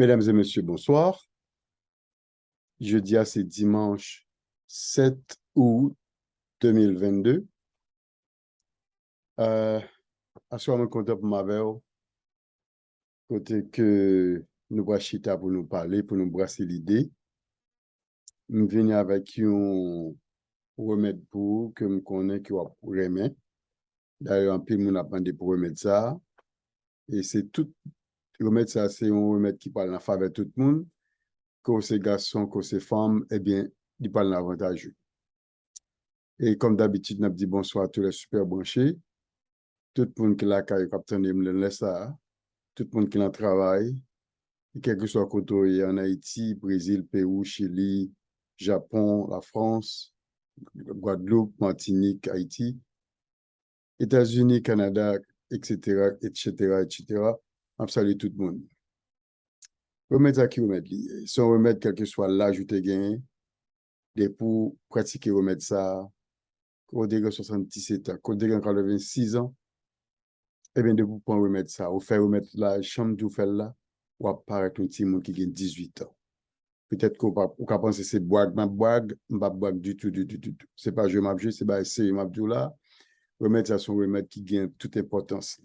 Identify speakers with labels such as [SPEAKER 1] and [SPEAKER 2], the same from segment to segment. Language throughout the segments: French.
[SPEAKER 1] Mesdames et messieurs, bonsoir. Jeudi, c'est dimanche 7 août 2022. Assurément content pour ma veille, côté que nous voici chita pour nous parler, pour nous brasser l'idée. Nous venons avec un remède pour que nous connaissons qui va remettre. D'ailleurs, un peu nous a demandé pour remettre ça. Et c'est tout, remède ça, c'est un remède qui parle en faveur de tout le monde. Que ces garçons, que ces femmes, eh bien, ils parlent avantageux. Et comme d'habitude, nous avons dit bonsoir à tous les super branchés. Tout le monde qui l'a carrière captain me laisse ça. Tout le monde qui l'a travail. Quel que soit le côté en Haïti, Brésil, Pérou, Chili, Japon, la France, Guadeloupe, Martinique, Haïti, États-Unis, Canada, etc., etc., etc. On salue tout le monde. Remède à qui remède lié. Son remède, quel que soit l'âge où tu gagné, pour pratiquer remède ça, quand tu as 77 ans, quand tu as 86 ans, eh bien, de vous prendre remettre ça, ou faire remettre la chambre d'où faire là, ou apparaître un petit monde qui a 18 ans. Peut-être qu'on va penser c'est boag, ma boag, pas boag du tout, du tout. C'est pas je m'abjure, c'est pas essayer m'abjure là. Remettre ça, son remède qui gagne toute importance.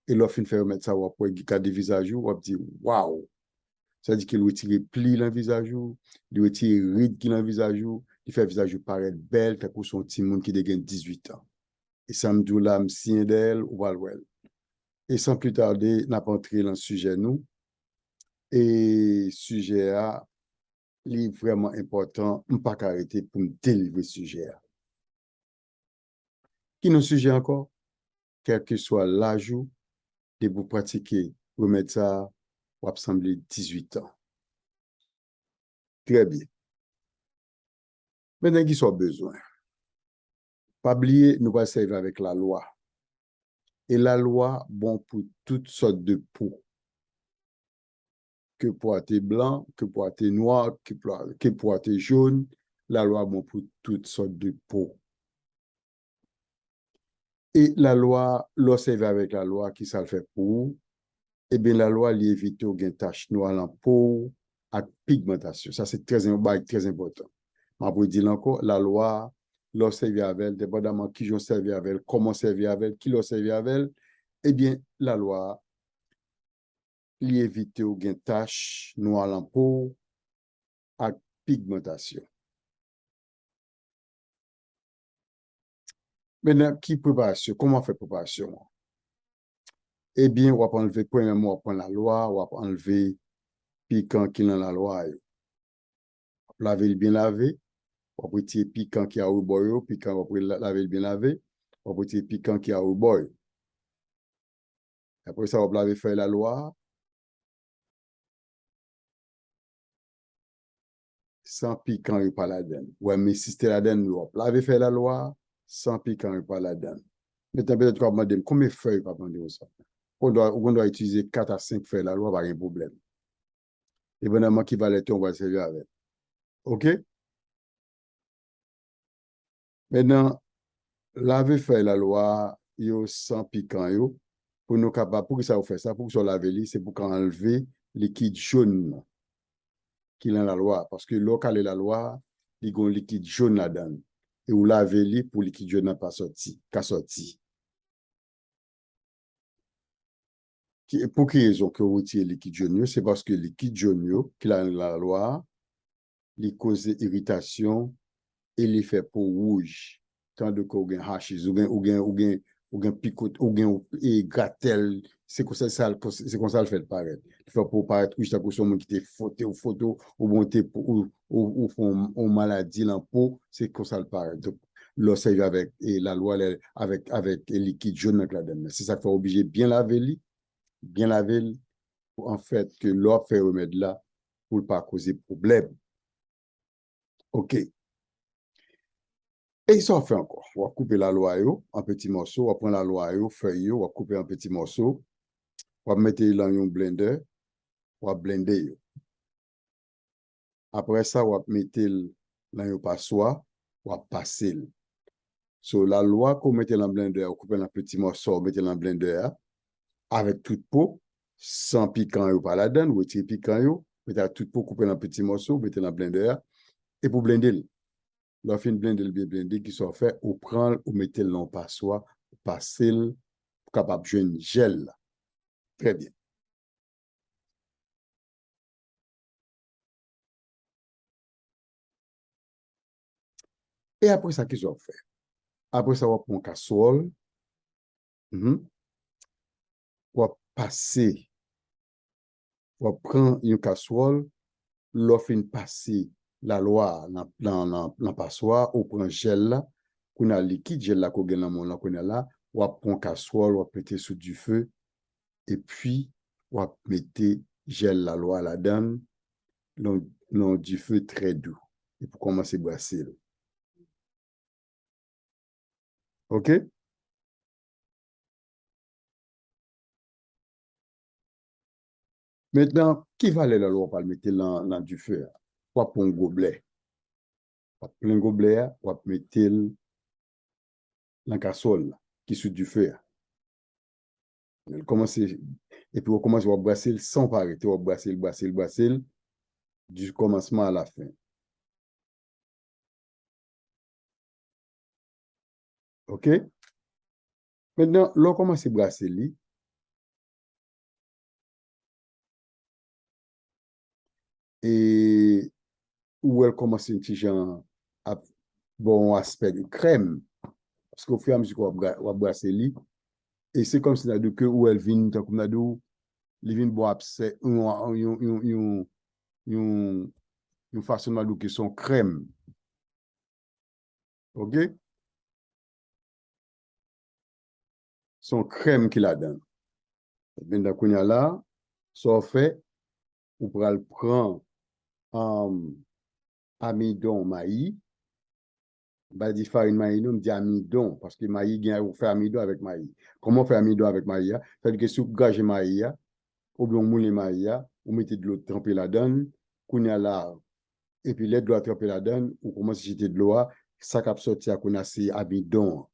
[SPEAKER 1] Et l'offre, fait remettre ça, ou après, il y a des visages, ou après, waouh! Ça dit qu'il retire pli dans le visage, il retire ride qui dans le visage, il fait le visage paraître belle, t'as pour son petit monde qui a 18 ans. Et ça me dit là, m'sien d'elle, ou va le. Et sans plus tarder, n'a pas entré dans le sujet nous. Et sujet a, est vraiment important, je ne pas arrêter pour me délivrer le sujet. Qui est le sujet encore? Quel que soit l'âge de vous pratiquer, vous mettez ça, vous sembler 18 ans. Très bien. Maintenant, qui soit besoin? Pas oublier, nous allons servir avec la loi. Et la loi, bon pour toutes sortes de peaux. Que pour être blanc, que pour être noir, que pour être jaune, la loi, bon pour toutes sortes de peaux. Et la loi, l'observer avec la loi, qui ça le fait pour, eh bien, la loi, l'évite aux taches noires en peau, à pigmentation. Ça, c'est très important. Je vous dire encore, la loi, l'observer avec elle, dépendamment qui j'en servi avec elle, comment servir avec elle, qui l'observer avec elle, eh bien, la loi, l'évite aux taches noires en peau, à pigmentation. Maintenant, qui préparation? Comment faire préparation? Eh bien, on va enlever, premièrement, on va prendre la loi, on va enlever piquant qui est dans la loi. Laver bien lavé, on va retirer piquant qui est au boy, piquant, on va laver bien lavé, on va retirer piquant qui est au boy. Après ça, on va laver faire la loi, sans piquant et pas la donne. Ouais, mais si c'était la donne, on va laver faire la loi, sans piquant et pas la donne. Maintenant, peut-être qu'on va demander combien de feuilles on va prendre ça. On doit utiliser 4 à 5 feuilles la loi, pas de problème. Évidemment, qui va l'être, on va servir avec. OK? Maintenant, laver faire la loi, yo sans piquant, yo, pour nous capables, pour que ça vous fait ça, pour que ça lave c'est pour qu'on enlever liquide jaune qui est dans la loi. Parce que local est la loi, il y a un liquide jaune là-dedans. Et vous lavez pour liquide jaune n'a pas sorti, qu'à sorti. Pour quelle raison que vous retirez le liquide jaune? C'est parce que le liquide jaune qui est dans la loi, il cause irritation et il fait peau rouge. Tant de qu'on a hachis, ou gen picote, ou gen gratel, c'est comme ça le fait paraître. Il faut pour paraître rouge, t'as pour son qui te photo, ou monter ou font maladie dans peau, c'est comme ça le paraît. Donc, l'observe avec et la loi avec les liquides jaunes là-dedans. C'est ça qu'il faut obliger bien laver, en fait, que l'eau fait remède là pour ne pas causer problème. OK. Et ça fait encore. On va couper la loi en petits morceaux. On va prendre la loi, feuille, on va couper en petits morceaux. On va mettre dans un blender. On va blender. Après ça, on va mettre dans un passoire. On va passer. So, la loi qu'on met dans le blender, on coupe en petits morceaux, on met dans le blender avec toute peau. sans piquant ou pas la donne, ou tirer piquant yo, mettez tout pour couper en petits morceaux, mettez dans le blender et pour blender. Là, fin blender bien blender qui soit fait, ou prendre ou mettez le dans passoire, passer capable de jouer une gel. Très bien. Et après ça, qu'est-ce qu'on fait? Après ça, on prend une casserole, on passer, on prend une casserole, l'on fait passer la loi dans la passoire, on prend gel là, qu'on a liquide, gel là qu'on a dans mon qu'on a là, on prend casserole, on péter sous du feu, et puis on mettre gel la loi là-dedans, dans du feu très doux. Et pour commencer à brasser. OK? Maintenant, qui va aller la loi pour le mettre dans du feu? On prend un gobelet. On prend un gobelet, on mettre dans la casserole qui est sous du feu. Et puis on commence à brasser sans arrêter, on brasser, brasser, brasser du commencement à la fin. OK? Maintenant, l'on commence à brasser lui et où elle commence un petit genre à bon aspect de crème. Parce qu'au fur et à mesure qu'on va brasser lui, et c'est comme si on a dit que où elle vient, comme on a dit, il vient bon abcès, une façon de dire son crème. OK? Son crème qu'il a dedans. Maintenant, qu'on y a là, ça fait, on pourra le prendre amidon maïs. Bah, dit farine maïs, nous, on dit amidon, parce que maïs, on fait amidon avec maïs. Comment on fait amidon avec maïs? C'est-à-dire que si vous gagez maïs, ou bien on moule maïs, vous mettez de l'eau trempée là-dedans, qu'on y a là, et puis l'aide de l'eau trempée là-dedans, on commence à jeter de l'eau, ça cap sorti à qu'on a c'est amidon.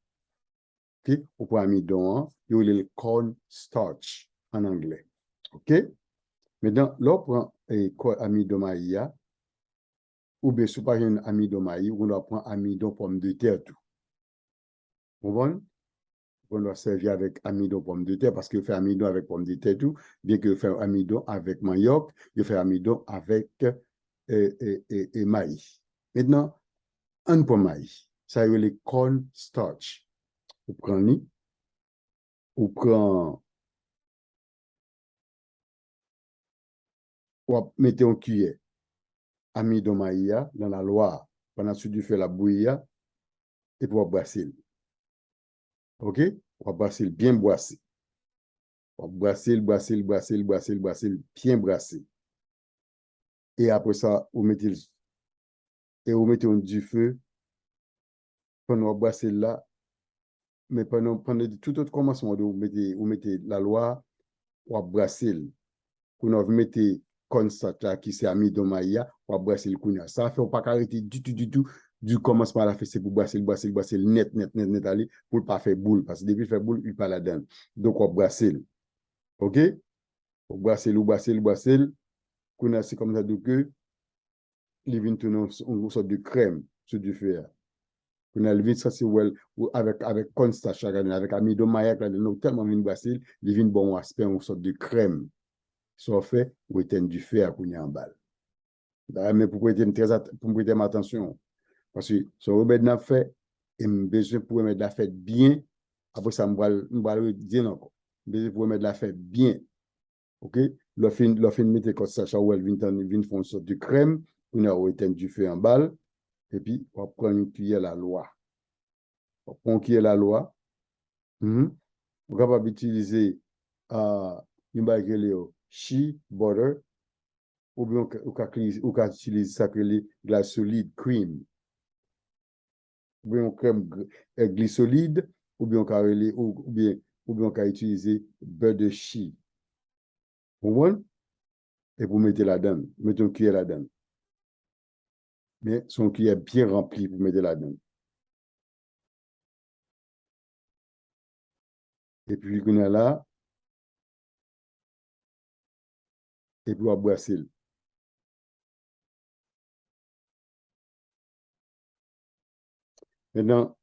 [SPEAKER 1] OK? Ou pour amidon, il y a le corn starch en anglais. OK? Maintenant, là, on prend amidon maïs, ou bien si pas un amidon maïs, on doit prendre amidon pomme de terre tout. Vous comprenez? On doit servir avec amidon pomme de terre parce que fait amidon avec pomme de terre tout, bien que fait amidon avec manioc, il fait amidon avec maïs. Maintenant, un pour maïs, ça y est le corn starch. Vous prenez, vous prenez, vous mettez en cuillère amidon maïs dans la loire, pendant que tu fais la bouillie, et puis vous brasser. OK? Vous brasser bien brasser. Vous brasser, brasser, brasser, brasser, brasser, bien brasser. Et après ça, vous mettez du feu pendant que brasser là, mais pendant tout autre commencement, vous mettez la loi, vous brasser. Vous mettez comme ça, qui c'est amidon maïa, vous brasser le kounya. Ça fait pas arrêter du tout, du commencement à la fin, c'est pour brasser, brasser, brasser, net, net, net, net, aller, pour ne pas faire boule, parce que depuis faire boule, il pas là-dedans. Donc, vous brasser. OK? Vous brasser, vous brasser, vous brasser, kounya, c'est comme ça, donc, il vient tourner une sorte de crème sur du feu. On a levé ça, c'est avec Consta chaque année, avec Amido Mayak, là, nous tellement vin Brésil, il vient bon aspect, une sorte de crème. Ça fait, ou éteint du fer qu'on y a en balle. Mais pour prêter attention, parce que ce remède n'a fait, et besoin pour mettre la fête bien, après ça, je vais dire encore. Besoin pour mettre la fête bien. OK? Le fin mettre comme ça, où elle vient faire une sorte de crème, on a éteint du feu en balle, et puis on prend une cuillère à la loi. On prend une cuillère à la loi. Vous êtes capable d'utiliser une baguette shea butter ou bien vous pouvez utiliser ça que de la solide cream. Ou bien une crème glysolide ou bien vous pouvez utiliser beurre de shea. Vous voyez? Et vous mettez là-dedans. Mettez une cuillère là-dedans. Mais son cuillère bien remplie pour mettre là-dedans. Et puis, qu'on a là, et puis on brasser. Maintenant,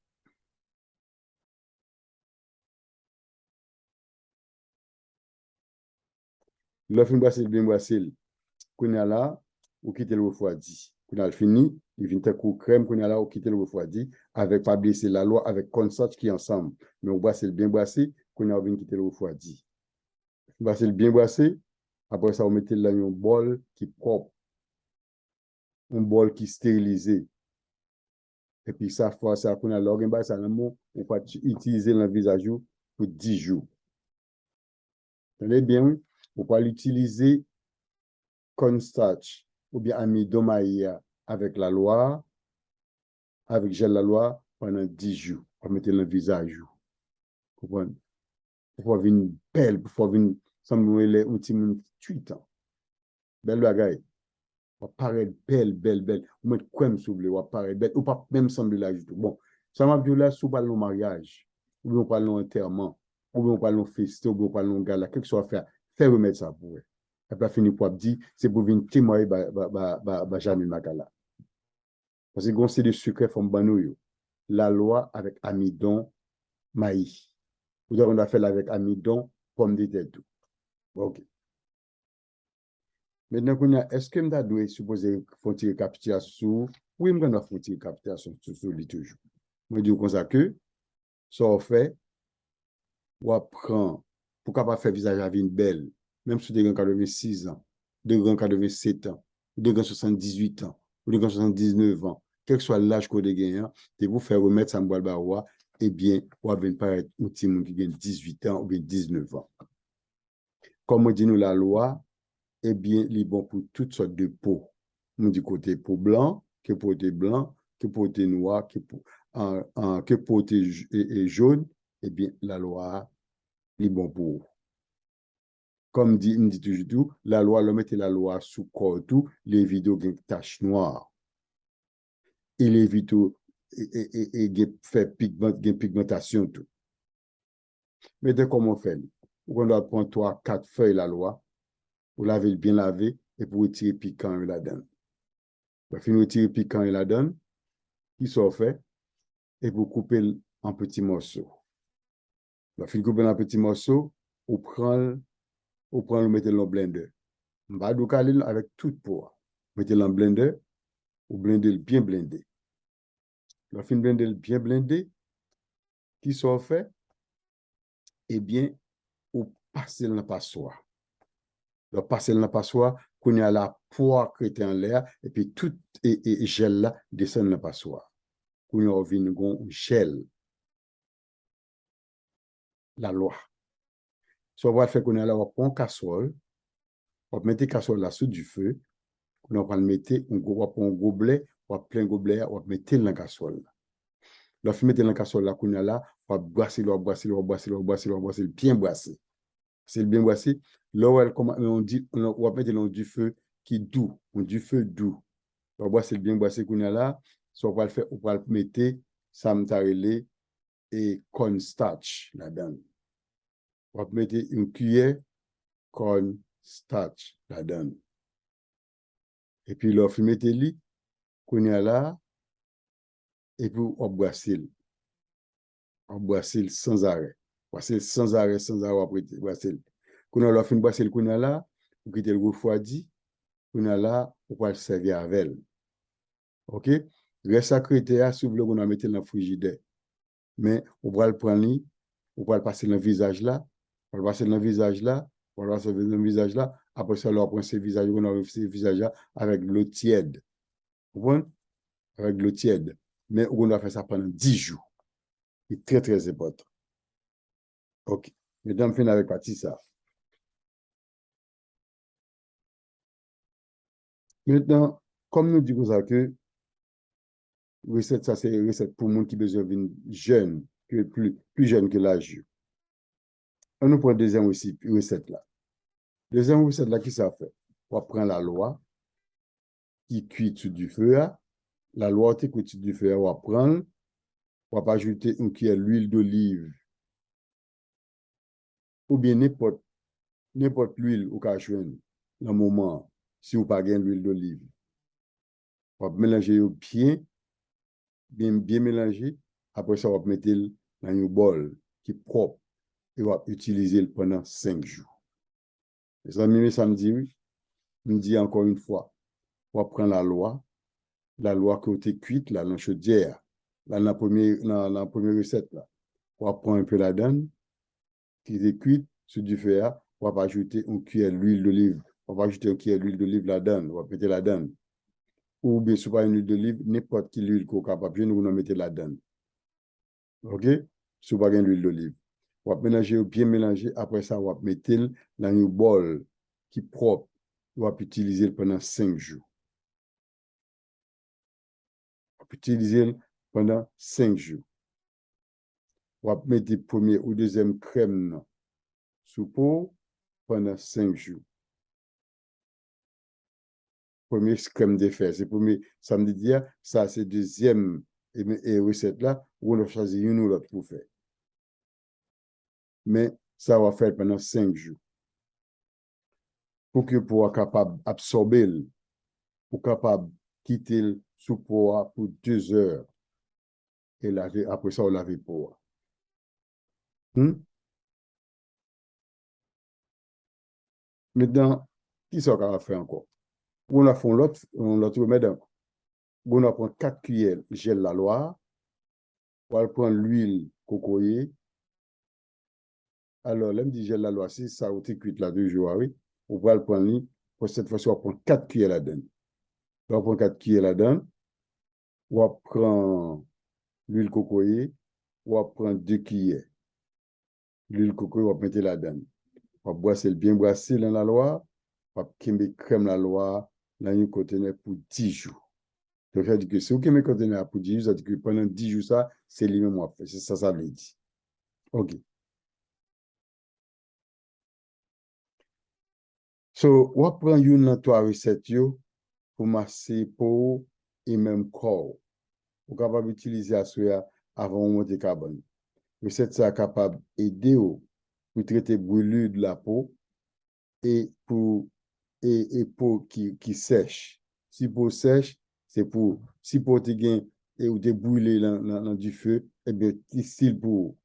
[SPEAKER 1] le fin brasser, bien brasser. Qu'on a là, ou quitter le refroidi. Qu'on a fini, il vient un coup crème, qu'on a là, ou quitter le refroidi, avec pas blesser la loi, avec cornstarch qui est ensemble. Mais on brasse bien brassé, qu'on a vient quitter le refroidi. Brasser bien brassé, après ça, on met là un bol qui est propre, un bol qui est stérilisé. Et puis ça, fois ça, qu'on a l'organe, ça, on va utiliser le visage pour 10 jours. Vous entendez bien? On va l'utiliser cornstarch ou bien amidon maïa avec la loi, avec gel la loi pendant 10 jours. On va mettre le visage. Pour pouvoir venir belle, pour pouvoir venir sembler un petit monde 8 ans. Belle bagaille. On va paraître belle, belle, belle. On met quoi sur le, on va paraître belle. Ou pas même sembler là du tout. Bon, ça m'a dit là, sous pas le mariage, ou bien on parle de enterrement, ou bien on parle de festin, ou bien on parle de gala, quelque chose à faire. Faire remettre ça pour eux. Et puis, fini pour dire, c'est pour venir témoigner, Jamil Makala. Parce que c'est des secrets from Banou. La loi avec amidon, maïs. Vous avez on a fait avec amidon, pomme de terre. Tout. OK. Maintenant, est-ce que je dois supposer faire une récapitulation? Oui, je dois faire une récapitulation sur lui toujours. Je dis comme ça que, ça on fait, on apprend, pour capable faire visage à une belle, même si des gens 6 ans, des gens 7 ans, des gens 78 ans, ou des gens 79 ans, quel que soit l'âge qu'on a gagné, de vous faire remettre ça en bois baroua, eh bien, on va venir paraître un petit monde qui gagne 18 ans ou bien 19 ans. Comme on dit nous la loi, eh bien, il est bon pour toutes sortes de peaux. On dit côté peau blanc, que côté blanc, que côté noir, que côté jaune, eh bien, la loi, il est bon pour. Comme dit, on dit toujours, la loi, l'homme était la loi sous corps tout, les vidéos ont taches noires. Et les vidéos, fait pigmentation tout. Mais dès comment on fait, on doit prendre 3, 4 feuilles la loi, pour laver bien lavé, et pour retirer piquant et la donne. Pour finir retirer piquant et la donne, qui sont fait, et pour couper en petits morceaux. Pour finir couper en petits morceaux, on prend, on met dans le blender. On va caler avec toute peau. Mettez dans le blender, ou blender bien blendé. Pour finir blender bien blendé, qui sont fait, eh bien, on passe dans la passoire. On passe dans la passoire, qu'on y a la poire qui est en l'air, et puis tout et gel là descend dans la passoire. Qu'on y a un gel. La loi. So, on va faire qu'on a là, on prend une casserole, on va mettre la casserole là sous du feu, on va mettre un gobelet, on va plein gobelet, on va mettre dans la casserole. On va mettre dans la casserole là, qu'on a là, on va brasser, on va brasser, on va brasser, on va brasser, on va brasser, bien brasser. C'est bien brasser. Là, on dit, on va mettre dans du feu qui est doux, du feu doux. On va brasser, bien brasser, qu'on a là, so, on va le faire, on va mettre samtarele et cornstarch là-dedans. On va mettre une cuillère cornstarch là-dedans. Et puis, l'on met li, qu'on y a là, et puis on brasser. On brasser sans arrêt. Brasser sans arrêt, sans arrêt, après brasser. Qu'on a l'on fin brasser, qu'on a là, on quitte le refroidi, qu'on a là, on va le servir avec. OK? Reste sacré, si vous voulez, on a mettre dans le frigidaire. Mais on va le prendre, on va le passer dans le visage là, on va le passer dans le visage là, on va le passer dans le visage là. Après ça, on prend ce visage, on a ce visage là avec l'eau tiède. Vous comprenez? Avec l'eau tiède. Mais on doit faire ça pendant 10 jours. C'est très, très important. OK. Maintenant, on finit avec partie ça. Maintenant, comme nous disons ça que recette, ça c'est une recette pour monde qui besoin d'une jeune, plus jeune que l'âge. On nous prend deuxième recette là. Deuxième recette là, qui ça fait? On prend la loi qui cuit sur du feu. La loi qui cuit sur du feu, on va prendre, on va ajouter une cuillère d'huile d'olive ou bien n'importe l'huile au cas joindre. dans le moment, si vous n'avez pas l'huile d'olive, vous mélangez bien mélanger. Après ça, vous mettez dans un bol qui est propre et vous utilisez pendant 5 jours. Les amis, ça me dit, oui, me dit encore une fois, vous prenez la loi qui a été cuite, là, dans la chaudière, là, dans la première recette, là. On va prendre un peu la donne qui est cuite sur du fer, on va ajouter une cuillère d'huile d'olive. On va ajouter une cuillère d'huile d'olive là-dedans, on va péter la donne. Ou bien, si pas une huile d'olive, n'importe quelle huile qu'on est capable, nous mettons là-dedans. OK? Si pas une huile d'olive. On va mélanger, bien mélanger. Après ça, on va mettre dans un bol qui est propre. On va utiliser pendant 5 jours. On va utiliser pendant 5 jours. On va mettre la première ou deuxième crème sous peau pendant 5 jours. Premier crème de fer, c'est premier samedi dire, ça c'est deuxième et recette là, où on a choisi une ou l'autre pour faire. Mais ça va faire pendant 5 jours. Pour que pour être capable d'absorber, pour capable quitter le sous pour 2 heures. Et laver, après ça, on lave pour. Maintenant, qui ça qu'on va faire encore? On a fait l'autre remède encore. On va prendre 4 cuillères gel la Loire. On va prendre l'huile cocoyer. Alors, là, me dit gel la Loire, si ça a été cuit là 2 jours, oui. On va le prendre, pour cette fois-ci, on va prendre 4 cuillères là-dedans. On va prendre 4 cuillères là-dedans. On va prendre l'huile cocoyer. On va prendre 2 cuillères. L'huile cocoyer, on va mettre là-dedans. On va brasser bien brasser dans la Loire. On va mettre crème la Loire dans un conteneur pour 10 jours. Donc, ça dit que si vous mettez un conteneur pour 10 jours, ça dit que pendant 10 jours, ça, c'est lui-même à faire. C'est ça, ça veut dire. OK. So, on prend une 3 recettes pour masser peau et même corps. Vous êtes capable d'utiliser ça avant de monter carbone. Recette ça est capable d'aider pour traiter brûlure de la peau et pour peau qui sèche. Si peau sèche, c'est pour si peau te gain et ou te brûlé dans du feu, eh bien, style pour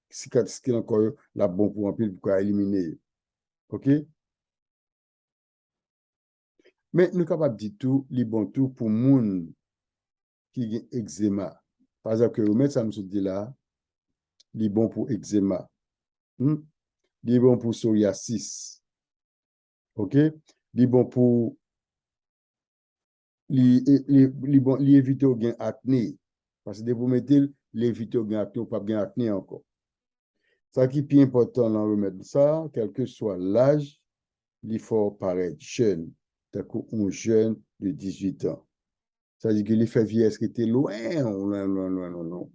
[SPEAKER 1] si encore la bon pour un pile pour éliminer. OK? Mais nous sommes capables de dire tout, les bons tout pour moun qui a eczéma. Par exemple, que vous mettez ça, nous dit là, les bons pour eczéma. Les bons pour psoriasis. OK? Les bons pour les éviter au gain acné. Parce que vous mettez l'éviter au gain acné ou pas gain acné encore. Ça qui est plus important dans le remède ça, quel que soit l'âge, il faut paraître jeune. D'un coup, un jeune de 18 ans. Ça veut dire que l'effet vieillesse qui était loin, non.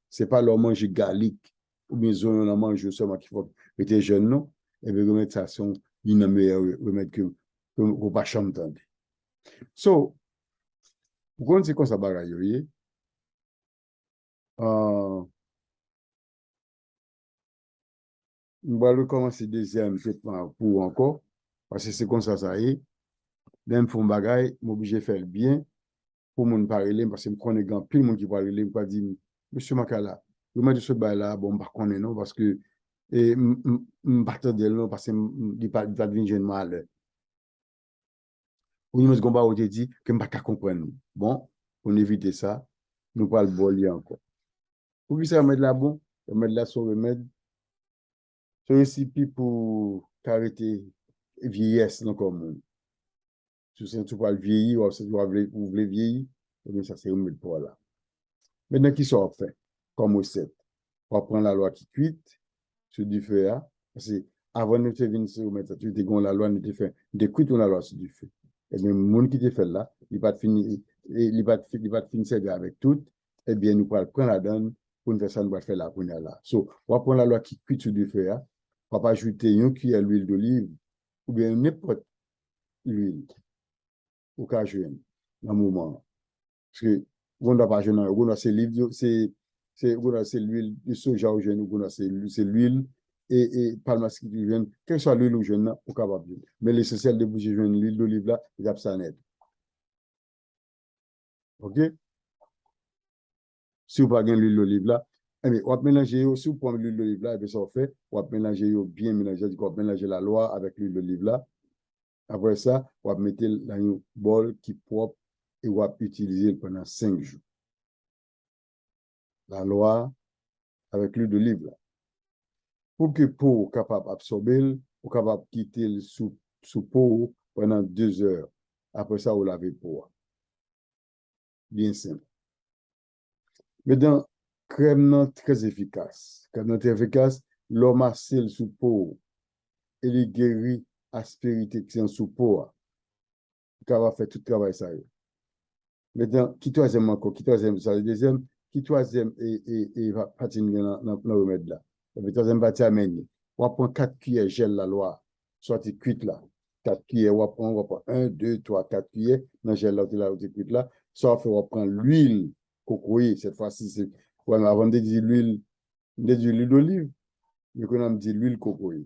[SPEAKER 1] C'est pas leur manger garlic ou bien zone on mange seulement qu'il faut être jeune, non. Et bien, remettre ça, c'est un meilleur remède que vous ne pas entendre. So, vous connaissez quoi ça bagaille, on va recommencer deuxième pour encore, parce que c'est comme ça y est. Même pour bagaille, je suis obligé de faire le bien pour mon parler, parce que je connais grand pile monde qui parle, je pas dire, Monsieur Makala, je me dis ce bail là, bon, je connais non, parce que je ne pas de non, parce que je ne pas de jeune mal. Ou je me dit que je ne pas comprendre. Bon, pour éviter ça, nous parlons de bol encore. Pour qui ça mettre là bon, mettre là sur remède. C'est aussi pour arrêter vieillesse dans le monde. Si tu parles vieillir, ou si tu voulez vieillir, ça c'est remède pour là. Maintenant, qui sont fait comme recette? On va prendre la loi qui cuite sur du feu. Parce que avant de venir sur mettre tu dis la loi ne te fait de cuite la loi sur du feu. Et bien, le monde qui te fait là, il va finir, il va finir avec tout. Eh bien, nous allons prendre la donne pour une personne va faire la première là. So, on va prendre la loi qui cuite sur du feu. On va ajouter une cuillère d'huile d'olive ou bien n'importe l'huile au cas où dans le moment. Parce que on n'a pas jeune, on a c'est l'huile de soja au jeune, on a c'est l'huile et palmasque qui viennent, quel que soit l'huile ou jeune, ou capable. Mais l'essentiel de bouger l'huile d'olive là, il y a ça net. OK? Si vous n'avez pas l'huile d'olive là, on va mélanger, si vous prenez l'huile d'olive là, et puis ça fait, on va mélanger, bien mélanger, on va mélanger la loi avec l'huile d'olive là. Après ça, on va mettre dans un bol qui est propre et on va utiliser pendant 5 jours. La loi avec l'huile d'olive là. Pour que peau capable d'absorber, ou capable de quitter le sous peau pendant 2 heures. Après ça, vous lavez peau. Bien simple. Mais dans crème très efficace. Crème très efficace, l'homme a le sous peau et il guérit aspérité qui est sous peau. Il va faire tout le travail ça. Maintenant, qui troisième encore, qui troisième, ça le deuxième, qui troisième et va partir dans le remède là. Le troisième partie à mener. On va prendre 4 cuillères gel la loi, sorti cuite là. 4 cuillères, on va prendre 1, 2, 3, 4 cuillères dans gel là, cuite là. Ça fait, on va prendre l'huile cocoï, cette fois-ci, c'est, ouais, avant de dire l'huile d'olive, mais qu'on a dit l'huile cocoï.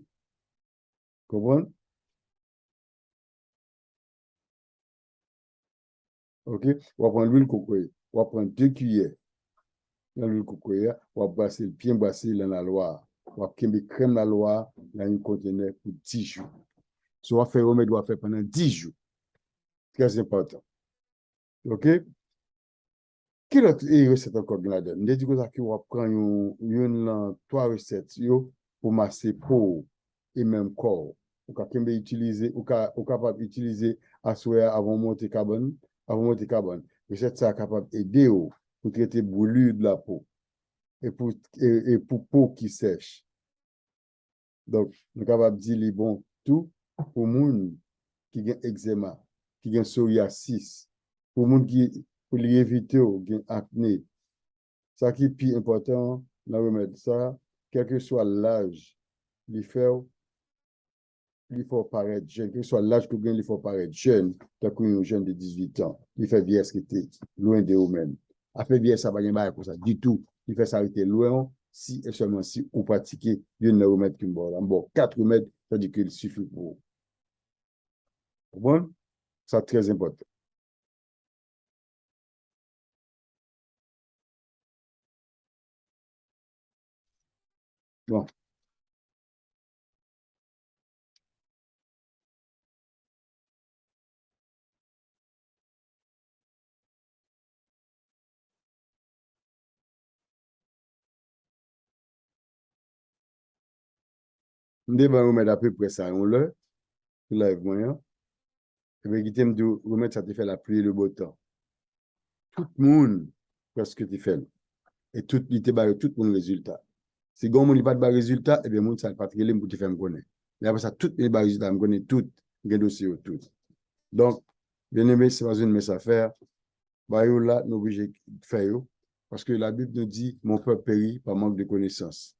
[SPEAKER 1] Comprenez? OK? On va prendre l'huile cocoï. On va prendre 2 cuillères. Dans l'huile cocoïa, on va brasser, bien brasser dans la loire. On va mettre crème la loire dans un conteneur pour 10 jours. Si on va faire remède, on va faire pendant 10 jours. Très important. OK? Quelle autre recette encore là-dedans? Je dis que on va prendre 3 recettes pour masser peau et même corps. On peut utiliser, on capable d'utiliser à soya avant monter carbone. Avant monter carbone. Recette ça capable d'aider pour traiter brûlure de la peau. Et pour peau qui sèche. Donc, nous sommes capables de dire bon tout pour les gens qui ont eczéma, qui ont psoriasis, pour les gens qui pour les éviter, qui ont acné. Ça qui est plus important dans le remède, ça, quel que soit l'âge, il faut paraître jeune. Quel que soit l'âge que vous avez, il faut paraître jeune. Tant qu'un jeune de 18 ans, il fait vieillesse qui était loin de vous-même. Après vieillesse, ça va pas comme ça du tout. Il fait s'arrêter loin si et seulement si vous pratiquez une remède qui bon. Bon, 4 remèdes, ça dit qu'il suffit pour vous. Bon, c'est très important. Bon. On va remettre à peu près ça. On l'a, live moyen. Et bien, qui t'aime de remettre ça, tu fais la pluie et le beau temps. Tout le monde, presque tu fais. Et tout, il te barre tout mon résultat. Si le monde n'a pas de résultat, eh bien, mon ça pas très pour te faire me connaître. Mais après ça, tout les résultats, me connaît tout, les dossiers, tout. Donc, bien aimé, c'est pas une messe à faire. Bah, là, nous obligés de faire. Parce que la Bible nous dit, mon peuple périt par manque de connaissance.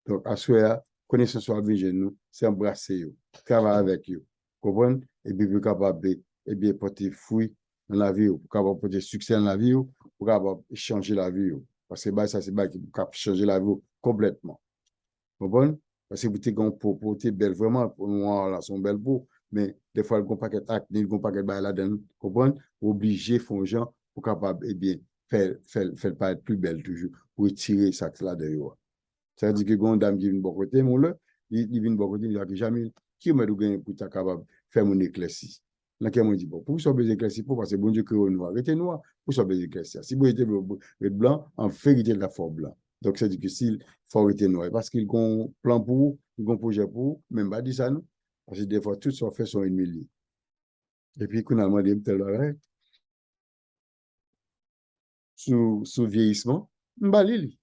[SPEAKER 1] Donc, à ce moment connaissance soit avec nous, c'est embrasser, travailler avec eux. Comprenez? Et puis, vous capable et bien porter fruit dans la vie, pour capable porter succès dans la vie, pour capable changer la vie. Parce que ça, c'est qui peut changer la vie complètement. Comprenez? Parce que vous êtes pour belle, vraiment, pour nous, là, sont belles peau, mais des fois, ils n'ont pas qu'être acné, ils n'ont pas qu'être là-dedans. Comprenez? Obligé, font gens pour capable, eh bien, faire paraître plus belle toujours, pour tirer ça là-dedans. Ça veut dire que quand une dame qui vient de bon côté, mon là, il vient de bon côté, il dit jamais, qui m'a dit pour être capable de faire mon éclaircie. Là, qui m'a dit, bon, pour ça, besoin d'éclaircie, pour parce que bon Dieu crée au noir. Restez noir, pour ça, besoin d'éclaircie. Si vous êtes blanc, en vérité, la forme blanc. Donc, c'est difficile, il faut rester noir. Parce qu'ils ont un plan pour vous, ils ont un projet pour vous, même pas dit ça, non. Parce que des fois, tout ça fait son ennemi. Et puis, qu'on a demandé, sous vieillissement, m'balil.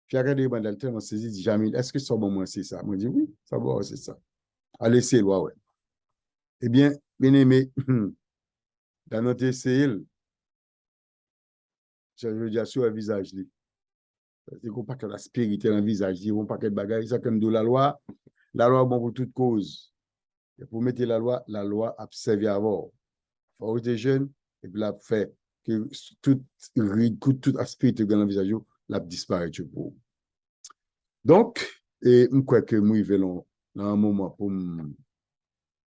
[SPEAKER 1] Puis regardé le bandal tellement saisi, dit Jamil, est-ce que ça bon moi c'est ça? Moi dit oui, ça va, c'est ça. Allez, c'est loi, ouais. Eh bien aimé, dans notre CL, je veux dire sur le visage, c'est qu'on pas que la spirituelle dans le visage, on pas que de bagages, ça comme de la loi bon pour toute cause. Et pour mettre la loi a servi avant. Il faut être jeune, et puis la fait que tout aspect dans le visage, la disparaît pour. Donc, Et je crois que nous vivons dans un moment pour me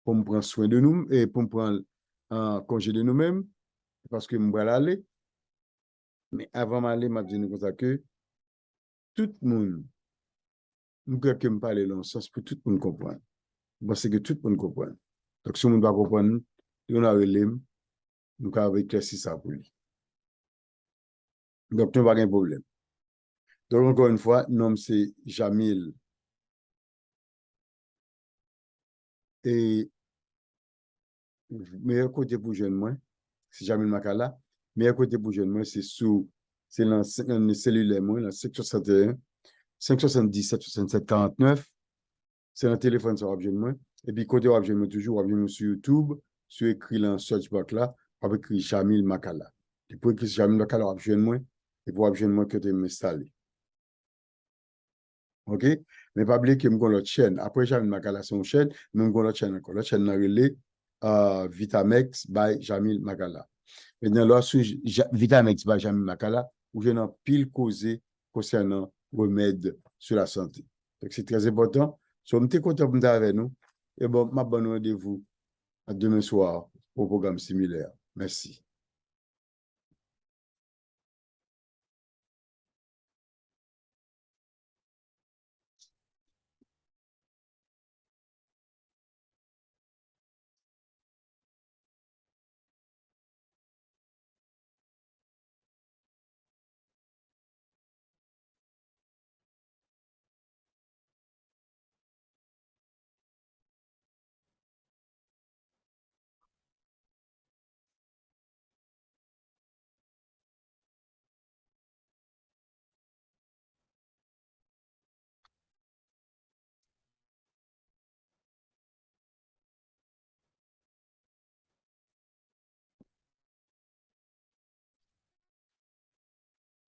[SPEAKER 1] prendre soin de nous et pour me prendre un congé de nous-mêmes, parce que je vais aller. Mais avant d'aller, je dis comme ça que tout le monde, je crois que je parle dans le sens pour tout le monde comprendre. Parce que tout le monde comprend. Donc, si le monde va comprendre, on a relé, nous avons éclairci ça pour lui. Donc, nous n'avons pas de problème. Donc, encore une fois, nom c'est Jamil. Et meilleur côté pour jeune moi, c'est Jamil Makala. Meilleur côté pour jeune moi, c'est dans le cellulaire moi, dans 561, 577, 67, 49. C'est dans le téléphone, ça va jeune moi. Et puis, côté va jeune moi, toujours, va sur YouTube, sur écrit dans le search box là, va écrit Jamil Makala. Et pour écrire Jamil Makala, va jeune moi, et pour jeune moi que tu m'installer. OK? Mais pas oublier que je l'autre chaîne. Après, Jamil Makala, c'est une chaîne, mais je l'autre chaîne encore. L'autre chaîne, est relais Vitamex by Jamil Makala. Maintenant, là, sur Vitamex by Jamil Makala, où j'ai un pile causé concernant remèdes sur la santé. Donc, c'est très important. So, je suis content d'être avec nous. Et bon, je bonne rendez-vous à demain soir pour un programme similaire. Merci.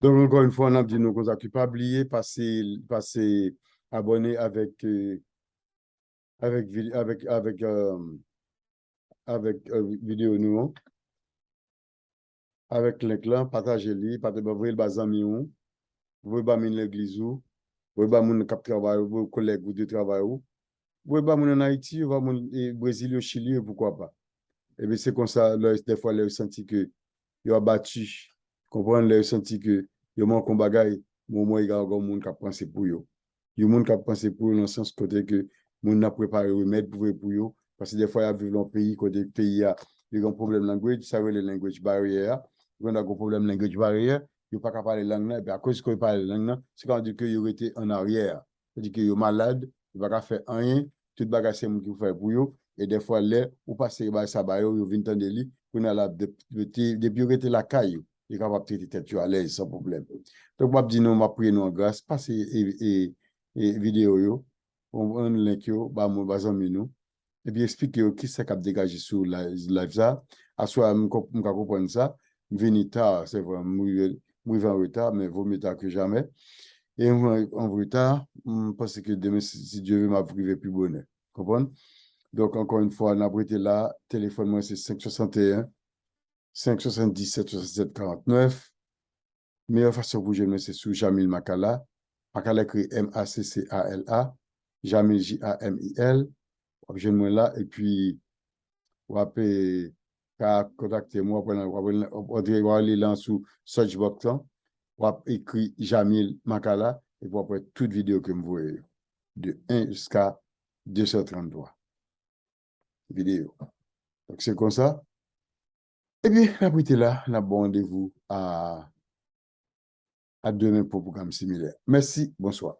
[SPEAKER 1] Donc, encore une fois, on a dit nous qu'on a pas oublié, passer abonner avec vidéo nous, hein. Avec link là, partagez-le, partagez le bazar vous pouvez pas l'église vous pouvez pas mon cap travail, vos collègues ou de travail vous pouvez pas mon en Haïti, va mon Brésil, au Chili, pourquoi pas. Et bien c'est comme ça, des fois, les senti que ils ont battu, comprendre les senti que ils manquent un bagage, moi il y a encore monde qui a pensé pour eux. Il y a monde qui a pensé pour eux dans le sens côté que monde a préparé remède pour eux parce que des fois il y a dans le pays côté pays a il y a un problème de langue, ça veut les language barrière, il y a un problème de language barrière, il n'y a pas qu'à parler langue et puis à cause qu'on parle langue c'est quand on dit que ils été en arrière, c'est-à-dire que ils sont malades, ils ne vont pas faire rien, tout bagage c'est monde qui fait pour eux et des fois là ou passer par ça ba yo vinn tande li qu'on a la depuis rete la caille il est capable de tête à l'aise sans problème donc moi dis nous m'a prier nous en grâce passer et vidéo yo on link yo ba mon bazami nous et puis expliquer qui c'est qui a dégagé sur live ça à soit me comprendre ça venir tard c'est vrai moi en retard mais vaut mieux tard que jamais et en retard parce que demain si Dieu veut m'a privé plus bonheur comprendre. Donc, encore une fois, on a été là. Téléphone, moi, c'est 561 577 67 49. Meilleure façon pour joindre, c'est sur Jamil Makala. Makala écrit Maccala. Jamil Jamil. Joindre-moi là. Et puis, vous pouvez contacter moi. Vous pouvez aller là sous Searchbox. Vous pouvez écrire Jamil Makala. Et vous pouvez toute vidéo que vous voyez. De 1 jusqu'à 233 vidéos. Donc, c'est comme ça. Eh bien, la été là, on a bon rendez-vous à demain pour un programme similaire. Merci, bonsoir.